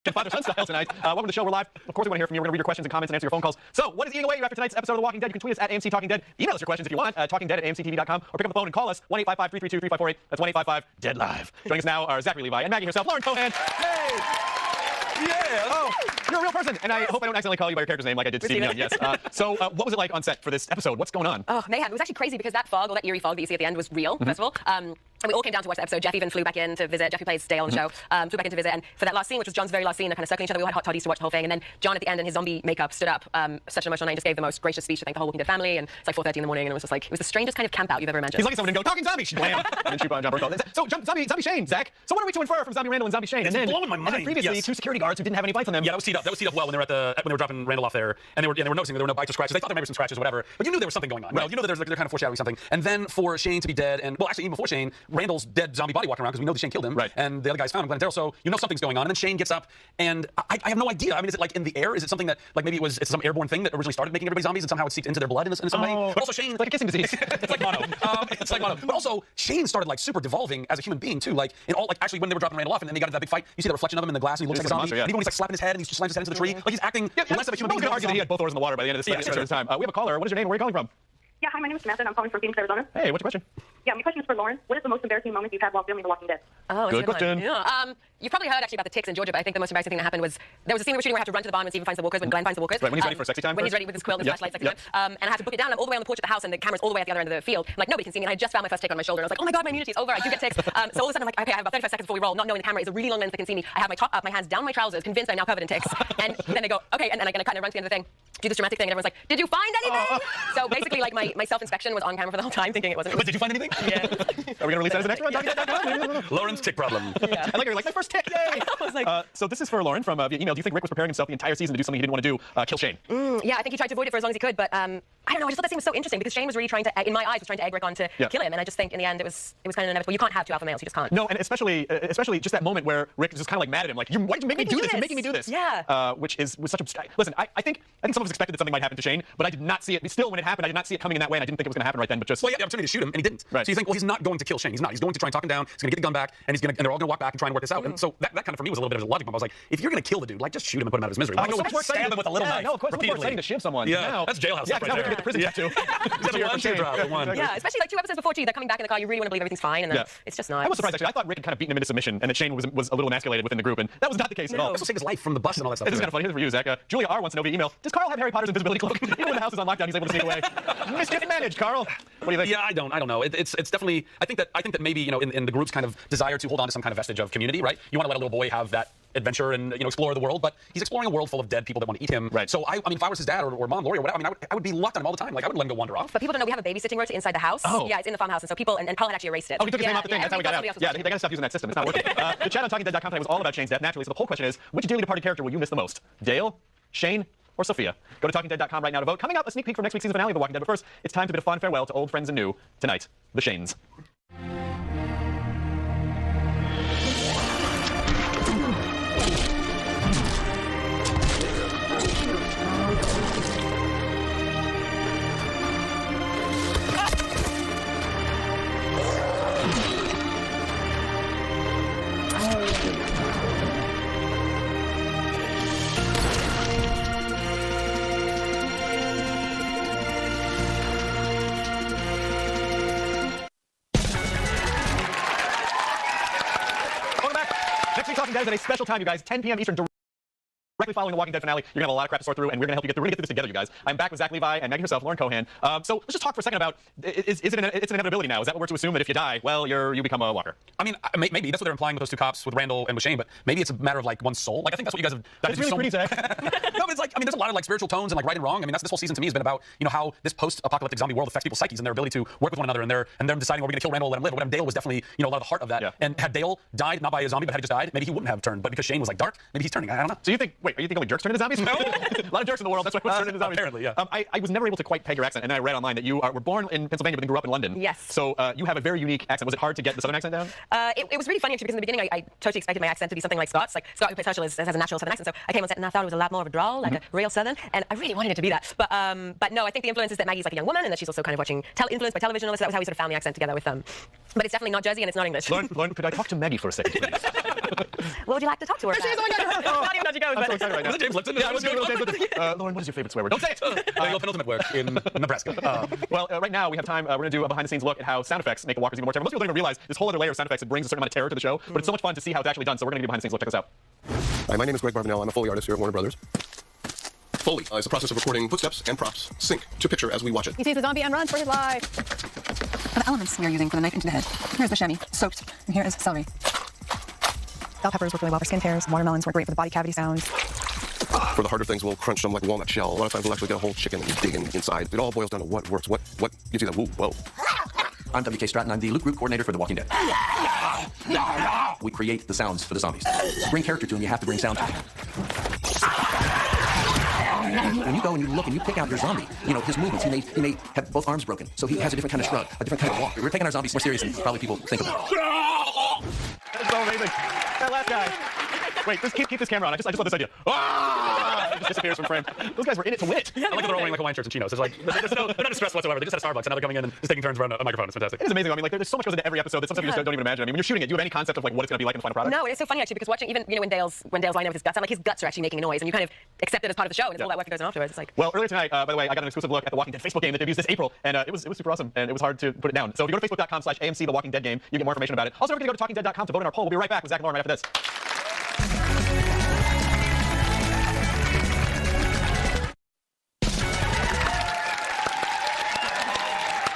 and father-son style tonight. Welcome to the show. We're live. Of course, we want to hear from you. We're going to read your questions and comments and answer your phone calls. So, what is eating away you after tonight's episode of The Walking Dead? You can tweet us at AMC Talking Dead. Email us your questions if you want. TalkingDead@amctv.com, or pick up the phone and call us 1-855-332-3548. That's 1-855-DEAD-LIVE. Joining us now are Zachary Levi and Maggie herself, Lauren Cohan. Hey! Yeah! Oh, you're a real person, and I hope I don't accidentally call you by your character's name like I did Stephen Young. Yes. So, what was it like on set for this episode? What's going on? Oh, mayhem. It was actually crazy because that fog, or that eerie fog that you see at the end, was real, first of all. And we all came down to watch the episode. Jeff even flew back in to visit. Jeff, who plays Dale on the show, flew back in to visit. And for that last scene, which was John's very last scene, they're kind of circling each other. We all had hot toddies to watch the whole thing. And then John at the end in his zombie makeup stood up, such an emotional night, and just gave the most gracious speech to thank the whole Walking Dead family. And it's like 4:30 in the morning, and it was just like, it was the strangest kind of camp out you've ever imagined. He's lucky someone didn't go, talking zombie, blam, and then shoot on John Berthold. So, Zombie Shane, Zach. So what are we to infer from Zombie Randall and Zombie Shane? It's blowing my mind. And then previously, two security guards who didn't have any bites on them. Yeah, that was teed up well when they were dropping Randall off there, and they were noticing that there were no bites or scratches. They thought there might be some scratches or whatever, but you knew there was something going on. Well, you know that they're kind of foreshadowing something. And then for Shane to be dead, and well, actually even before Shane, Randall's dead zombie body walking around because we know that Shane killed him, right? And the other guys found him, Glenn and Daryl. So you know something's going on. And then Shane gets up, and I have no idea. I mean, is it like in the air? Is it something that like maybe it's some airborne thing that originally started making everybody zombies, and somehow it seeped into their blood in some way? But also Shane, like a kissing disease. It's like mono. It's like mono. But also Shane started like super devolving as a human being too. Like in all, like actually when they were dropping Randall off and then they got into that big fight, you see the reflection of him in the glass, and he looks like a zombie. Monster, yeah. And even when he's like slapping his head and he just slams his head into the tree, like he's acting less of a human being. I was going to argue that he had both oars in the water by the end of this time. We have a caller. What is your name? Where are you calling from? Yeah, hi, my name is Samantha, and I'm calling from Phoenix, Arizona. Hey, what's your question? Yeah, my question is for Lauren. What is the most embarrassing moment you've had while filming The Walking Dead? Oh, good question. Yeah. You've probably heard actually about the ticks in Georgia, but I think the most embarrassing thing that happened was there was a scene we were shooting where I had to run to the barn when Stephen finds the walkers, when Glenn finds the walkers. Right, when he's ready for sexy time. When he's ready with his quill and his flashlight, sexy time. And I had to book it down. I'm all the way on the porch of the house, and the camera's all the way at the other end of the field. I'm like, nobody can see me, and I just found my first tick on my shoulder, and I was like, oh my god, my immunity's over. I do get ticks. So all of a sudden, I'm like, okay, I have about 35 seconds before we roll, not knowing the camera is a really long lens that can see me. I have my top up, my hands down my trousers, convinced I'm now covered in ticks. And then they go, okay, and then I cut and I run to the end of the thing, do this dramatic thing, and everyone's like, did you find anything? So basically, like my self-inspection was on camera for the whole time, thinking it wasn't. But did you find anything? Yeah. Are we going to release that as an extra? Lauren's tick problem. Yeah. I like my first tick, yay! I was like, so this is for Lauren from via email. Do you think Rick was preparing himself the entire season to do something he didn't want to do, kill Shane? yeah, I think he tried to avoid it for as long as he could, but I don't know. I just thought that scene was so interesting because Shane was really trying to, in my eyes, was trying to egg Rick on to kill him, and I just think in the end it was kind of inevitable. You can't have two alpha males. You just can't. No, and especially just that moment where Rick is just kind of like mad at him, like, why did you make me do this? You're making me do this. Yeah. Which was such a listen. I think some of us expected that something might happen to Shane, but I did not see it. Still, when it happened, I did not see it coming in that way, and I didn't think it was going to happen right then. But just well, he had the opportunity to shoot him, and he didn't. Right. So you think, well, he's not going to kill Shane. He's not. He's going to try and talk him down. He's going to get the gun back, and they're all going to walk back and try and work this out. And so that kind of for me was a little bit of a logic bump. I was like, if you're going to kill the dude, like just shoot him and put him out of his misery. So much more exciting stab him with a little knife. No, of course, it's more exciting to shiv someone. Yeah, now, that's jailhouse. Yeah, now we can get the prison tattoo. Yeah, especially like 2 episodes before, they're coming back in the car. You really want to believe everything's fine, and then it's just not. I was surprised actually. I thought Rick had kind of beaten him into submission, and that Shane was a little emasculated within the group, and that was not the case at all. This will save his life from the bus and all that stuff. This is kind of funny. Here's for you, Zach. Julia R wants to know via email: does Carl have Harry Potter's invisibility cloak? Even when the house is on lockdown, he's able to sneak away. Mischief managed, Carl. What do you think? Yeah, I don't know. It's definitely. I think that maybe in the group's kind of desire to hold on to some kind of vestige of community, right? You want to let a little boy have that adventure and explore the world, but he's exploring a world full of dead people that want to eat him. Right. So I mean, if I was his dad or mom, Lori, or whatever, I mean, I would be locked on him all the time. Like I wouldn't let him go wander off. But people don't know we have a babysitting rota inside the house. Oh. Yeah, it's in the farmhouse, and so people and Carl had actually erased it. Oh, he took his name off the thing. That's how we got out. Yeah, they got to stop using that system. It's not working. The chat on TalkingDead.com tonight was all about Shane's death, naturally. So the whole question is, which dearly departed character will you miss the most? Dale, Shane, or Sophia? Go to TalkingDead.com right now to vote. Coming up, a sneak peek for next week's season finale of The Walking Dead. But first, it's time to bid a fond farewell to old friends and new. Tonight, the Shanes. Talking Dead is at a special time, you guys, 10 p.m. Eastern, directly following the Walking Dead finale. You're going to have a lot of crap to sort through, and we're going to help you get through. We're going to get through this together, you guys. I'm back with Zach Levi and Maggie herself, Lauren Cohan. So let's just talk for a second about, it's an inevitability now. Is that what we're to assume, that if you die, well, you become a walker? I mean, maybe that's what they're implying with those two cops, with Randall and with Shane, but maybe it's a matter of like one's soul. Like I think that's what you guys have. That's really pretty, Zach. No, but it's like, I mean, there's a lot of like spiritual tones and like right and wrong. I mean, this whole season to me has been about, how this post-apocalyptic zombie world affects people's psyches and their ability to work with one another, and them deciding, are we going to kill Randall or let him live? But Dale was definitely, a lot of the heart of that. Yeah. And had Dale died not by a zombie, but had he just died, maybe he wouldn't have turned. But because Shane was like dark, maybe he's turning. I don't know. So you think only jerks turn into zombies? No. A lot of jerks in the world. That's why we're turning into zombies. Apparently, yeah. I was never able to quite peg your accent, and then I read online that you were born in Pennsylvania but then grew up in London. Yes. So you have a very unique accent. Was it hard to get the southern accent down? It was really funny actually, because in the beginning I totally expected my accent to be something like Scott's. Like Scott, who plays Herschel, has a natural southern accent. So I came on set and I thought it was a lot more of a drawl, like a real southern, and I really wanted it to be that. But no, I think the influence is that Maggie's like a young woman and that she's also kind of watching influenced by television and all this. So that was how we sort of found the accent together with them. But it's definitely not Jersey and it's not English. Lauren, could I talk to Maggie for a second, please? What would you like to talk to her about? She's not even knows. I'm so excited right now. Was it James Lipton? Yeah, it was James Lipton. Lauren, what is your favorite swear word? Don't say it. There you go, penultimate work in Nebraska. Well, right now we have time. We're going to do a behind-the-scenes look at how sound effects make the walkers even more terrible. Most people don't even realize this whole other layer of sound effects. It brings a certain amount of terror to the show, but it's so much fun to see how it's actually done. So we're going to do a behind-the-scenes look. Check this out. Hi, my name is Greg Barbanel. I'm a Foley artist here at Warner Brothers. Foley is the process of recording footsteps and props sync to picture as we watch it. He sees the zombie and runs for his life. The elements we are using for the knife into the head. Here's the chamois, soaked, and here is celery. Bell peppers work really well for skin tears. Watermelons work great for the body cavity sounds. For the harder things, we'll crunch them like walnut shell. A lot of times we'll actually get a whole chicken and dig inside. It all boils down to what works, what gives you that woo, whoa. I'm W.K. Stratton. I'm the loop group coordinator for The Walking Dead. We create the sounds for the zombies. To bring character to them, you have to bring sound to them. When you go and you look and you pick out your zombie, you know, his movements, he may have both arms broken, so he has a different kind of shrug, a different kind of walk. We're taking our zombies more serious than probably people think about. That's so amazing. That last guy. Wait, just keep this camera on. I just love this idea. Ah! It just disappears from frame. Those guys were in it to win it. I like that they're all wearing like Hawaiian shirts and chinos. It's like they're not stressed whatsoever. They just had a Starbucks and now they're coming in and just taking turns around a microphone. It's fantastic. It is amazing. I mean, like, there's so much goes into every episode that sometimes you just don't even imagine. I mean, when you're shooting it, do you have any concept of like what it's going to be like in the final product? No, it's so funny actually because watching even when Dale's lying there with his guts, I'm like his guts are actually making a noise, and you kind of accept it as part of the show, and it's all that work that goes on afterwards. It's like. Well, earlier tonight, by the way, I got an exclusive look at the Walking Dead Facebook game that debuts this April, and it was super awesome, and it was hard to put it down. So if you go to facebook.com/AMC The Walking Dead Game, you get more information about it. Also, don't forget to go to TalkingDead.com to vote in our poll. We'll be right back with Zach and Lauren right after this.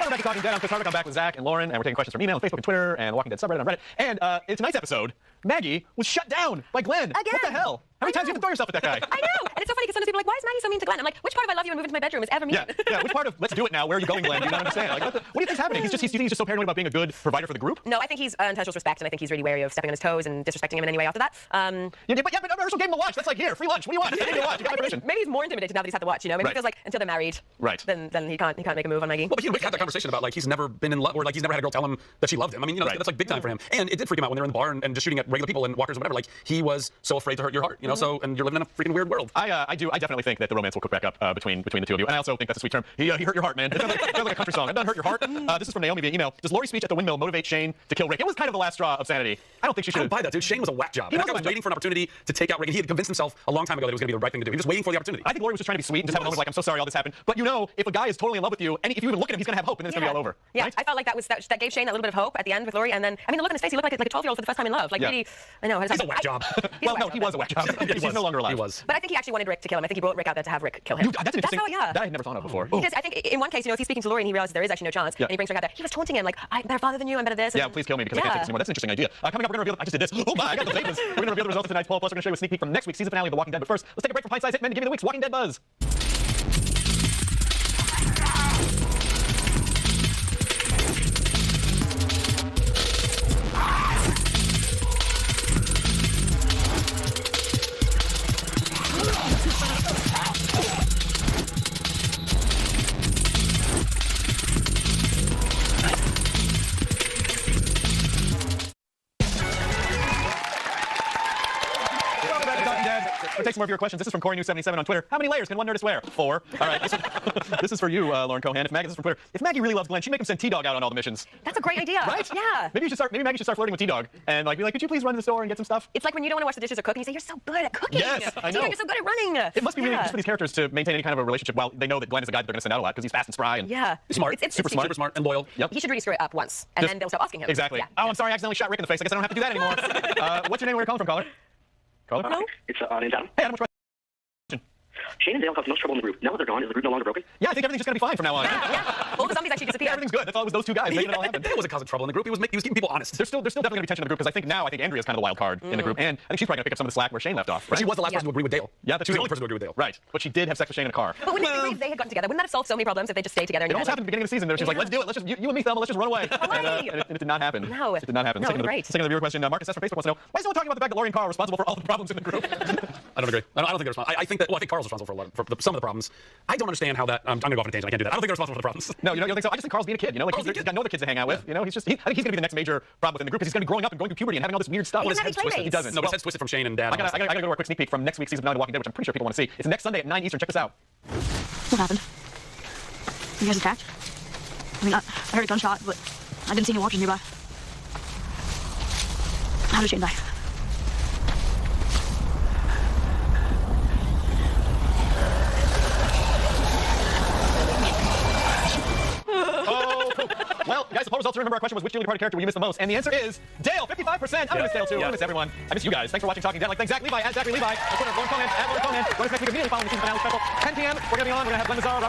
Welcome back to Talking Dead. I'm Chris Hardwick. I'm back with Zach and Lauren, and we're taking questions from email and Facebook and Twitter and Walking Dead subreddit on Reddit. And in tonight's episode, Maggie was shut down by Glenn. Again. What the hell? How many times do you have to throw yourself at that guy? I know, and it's so funny because sometimes people are like, "Why is Maggie so mean to Glenn?" I'm like, "Which part of I love you and move into my bedroom is ever mean?" Yeah. Which part of let's do it now? Where are you going, Glenn? Do you not understand? Like, what do you think's happening? You think he's just so paranoid about being a good provider for the group? No, I think he's untouched respect, and I think he's really wary of stepping on his toes and disrespecting him in any way after that. But Universal gave him a watch. That's like here, free lunch. What do you want? Just give me a watch. You got my permission. Maybe he's more intimidated now that he's had the watch. You know, maybe Right. he feels like until they're married, Right. Then he can't make a move on Maggie. Well, but he and Rick had that conversation about like he's never been in love or like he's never had a girl tell him that she loved him. I mean, you know, Right. that's like big time for him. And it did freak him out when they were in the bar and just shooting at regular people and walkers and whatever. Like he was so afraid to hurt your heart, you know. So and you're living in a freaking weird world. I definitely think that the romance will cook back up between the two of you. And I also think that's a sweet term. He hurt your heart, man. It sounds like a country song. It doesn't hurt your heart. This is from Naomi via email. Does Lori's speech at the windmill motivate Shane to kill Rick? It was kind of the last straw of sanity. I don't think she I should don't buy that, dude. Shane was a whack job. He That was guy a was whack waiting for an opportunity to take out Rick. And he had convinced himself a long time ago that it was going to be the right thing to do. He was just waiting for the opportunity. I think Lori was just trying to be sweet and just have a moment like, I'm so sorry all this happened. But you know, if a guy is totally in love with you, and if you even look at him, he's going to have hope, and then it's going to be all over. Yeah, Right? I felt like that gave Shane that little bit of hope at the end with Lori, and then I mean, the look on his face, he looked like a 12-year-old for the first time in love. Like Yeah. really, I know. He's a whack job. Well, no, he was a whack job. He's no longer alive. He was. But I think he actually wanted Rick to kill him. I think he brought Rick out there to have Rick kill him. That's interesting. That's how, yeah. That I had never thought of before. Because I think in one case, you know, if he's speaking to Lori and he realizes there is actually no chance, Yeah. and he brings Rick out there, he was taunting him like, "I'm better father than you. I'm better this." Yeah, and- please kill me because I can't take this anymore. That's an interesting idea. Coming up, we're going to reveal. I just did this. Oh my, I got the vapors. We're going to reveal the results of tonight's poll. Plus, we're going to show you a sneak peek from next week's season finale of The Walking Dead. But first, let's take a break from Pint-Sized Hitmen to give you the week's Walking Dead buzz. Welcome back to Talking Dead. We'll take some more of your questions. This is from CoreyNews77 on Twitter. How many layers can one nerd wear? 4. All right. This is for you, Lauren Cohan. This is from Twitter. If Maggie really loves Glenn, she'd make him send T-Dog out on all the missions. That's a great idea. Right? Yeah. Maybe Maggie should start flirting with T-Dog and like be like, could you please run to the store and get some stuff? It's like when you don't want to wash the dishes or cook, and you say, "You're so good at cooking." Yes, I know. You're so good at running. It must be really Yeah. good for these characters to maintain any kind of a relationship while they know that Glenn is the guy that they're going to send out a lot because he's fast and spry and Yeah. Smart. It's Super smart. Super smart and loyal. Yep. He should really screw it up once, and Just- then they'll stop asking him. Exactly. Yeah. Oh, I'm sorry, I accidentally shot Rick in the face. I guess I don't have to do that anymore. What's your name? Where are you calling from, caller? Caller? Hello? It's name's Adam. Hey, Adam, what's your question? Shane and Dale caused the most trouble in the group. Now that they're gone, is the group no longer broken? Yeah, I think everything's just going to be fine from now on. Yeah. All the zombies actually disappear. Everything's good. That's all. It was those two guys making it all happen. Dale wasn't causing trouble in the group. He was keeping people honest. There's still definitely going to be tension in the group because I think Andrea's kind of the wild card in the group, and I think she's probably going to pick up some of the slack where Shane left off. But Right? she was the last Yeah. person to agree with Dale. Yeah, that's she was the true. only person to agree with Dale. Right, but she did have sex with Shane in a car. But wouldn't it be great if they had gotten together? Wouldn't that have solved so many problems if they just stayed together? And It almost happened at the beginning of the season. She was like, Yeah. "Let's do it. Let's just you and me, Thelma. Let's just run away." Away. And it did not happen. No. It did not happen. No, Second great. of the viewer question. Marcus S from Facebook wants to know why is no one talking about the fact that Lori and Carl are responsible for all the problems in the group? I don't agree. I don't think they're responsible. I think that. Well, I think Carl's responsible for some of the problems. I don't understand how that. I'm going to go off on a tangent. I can't do that. I don't think they're responsible for the problems. No, you don't think so? I just think Carl's being a kid. You know, like Carl's he's being a kid. got no other kids to hang out with. You know, I think he's going to be the next major problem within the group because he's going to be growing up and going through puberty and having all this weird stuff. He Well, doesn't his have head's any twisted. He playmates. doesn't. No, but Well, his head's twisted from Shane and Dad. I gotta go to a quick sneak peek from next week's season of The Walking Dead, which I'm pretty sure people want to see. It's next Sunday at 9 Eastern. Check this out. What happened? You guys attacked? I mean, I heard a gunshot, but I didn't see any walkers nearby. How did Shane die? results. Remember, our question was which Dearly Departed character will you miss the most? And the answer is Dale, 55%. I'm gonna miss Dale too. I'm gonna miss everyone. I miss you guys. Thanks for watching Talking Dead. Like, thanks Zach Levi at Zachary Levi. Of course, Lauren Conan at Lauren Conan. Join us next week immediately following the season finale special. 10 p.m. We're gonna be on. We're gonna have Glenn Nazar, Robert